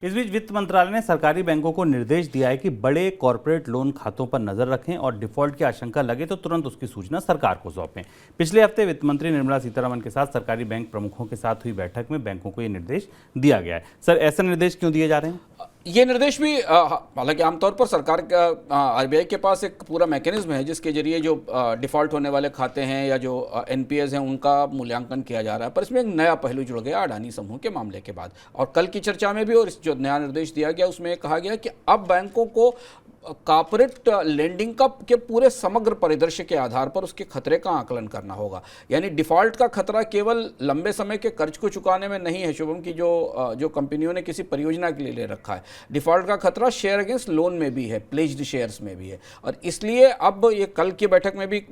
इस बीच वित्त मंत्रालय ने सरकारी बैंकों को निर्देश दिया है कि बड़े कॉर्पोरेट लोन खातों पर नजर रखें और डिफॉल्ट की आशंका लगे तो तुरंत उसकी सूचना सरकार को सौंपें। पिछले हफ्ते वित्त मंत्री निर्मला सीतारमण के साथ सरकारी बैंक प्रमुखों के साथ हुई बैठक में बैंकों को ये निर्देश दिया गया है। सर, ऐसे निर्देश क्यों दिए जा रहे हैं? ये निर्देश भी हालांकि आमतौर पर सरकार का आरबीआई के पास एक पूरा मैकेनिज्म है जिसके जरिए जो डिफ़ॉल्ट होने वाले खाते हैं या जो एनपीएस हैं उनका मूल्यांकन किया जा रहा है। पर इसमें एक नया पहलू जुड़ गया अडानी समूह के मामले के बाद, और कल की चर्चा में भी और इस जो नया निर्देश दिया गया उसमें कहा गया कि अब बैंकों को कॉर्पोरेट लेंडिंग का के पूरे समग्र परिदृश्य के आधार पर उसके खतरे का आकलन करना होगा। यानी डिफ़ॉल्ट का खतरा केवल लंबे समय के कर्ज को चुकाने में नहीं है शुभम, की जो कंपनियों ने किसी परियोजना के लिए ले रखा है। डिफ़ॉल्ट का खतरा शेयर अगेंस्ट लोन में भी है, प्लेज्ड शेयर्स में भी है। और इसलिए अब ये कल की बैठक में भी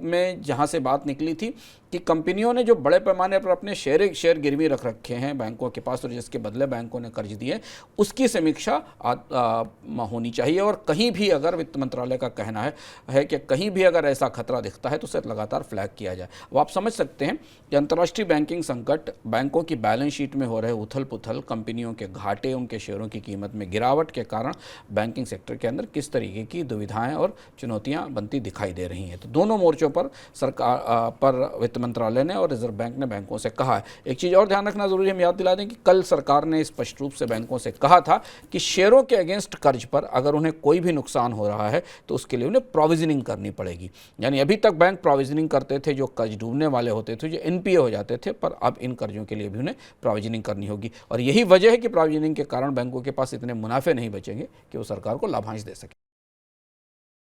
जहाँ से बात निकली थी कि कंपनियों ने जो बड़े पैमाने पर अपने शेयर गिरवी रख रखे हैं बैंकों के पास और जिसके बदले बैंकों ने कर्ज दिए, उसकी समीक्षा होनी चाहिए। और कहीं भी अगर वित्त मंत्रालय का कहना है कि कहीं भी अगर ऐसा खतरा दिखता है तो उसे लगातार फ्लैग किया जाए। वो आप समझ सकते हैं कि अंतर्राष्ट्रीय बैंकिंग संकट, बैंकों की बैलेंस शीट में हो रहे उथल पुथल, कंपनियों के घाटे, उनके शेयरों की कीमत में गिरावट के कारण बैंकिंग सेक्टर के अंदर किस तरीके की दुविधाएं और चुनौतियां बनती दिखाई दे रही हैं। तो दोनों मोर्चों पर सरकार पर वित्त मंत्रालय ने और रिजर्व बैंक ने बैंकों से कहा है। एक चीज़ और ध्यान रखना जरूरी है, हम याद दिला दें कि कल सरकार ने स्पष्ट रूप से बैंकों से कहा था कि शेयरों के अगेंस्ट कर्ज पर अगर उन्हें कोई भी नुकसान हो रहा है तो उसके लिए उन्हें प्रोविजनिंग करनी पड़ेगी। यानी अभी तक बैंक प्रोविजनिंग करते थे जो कर्ज डूबने वाले होते थे, जो एनपीए हो जाते थे, पर अब इन कर्जों के लिए भी उन्हें प्रोविजनिंग करनी होगी। और यही वजह है कि प्रोविजनिंग के कारण बैंकों के पास इतने मुनाफे नहीं बचेंगे कि वो सरकार को लाभांश दे सके।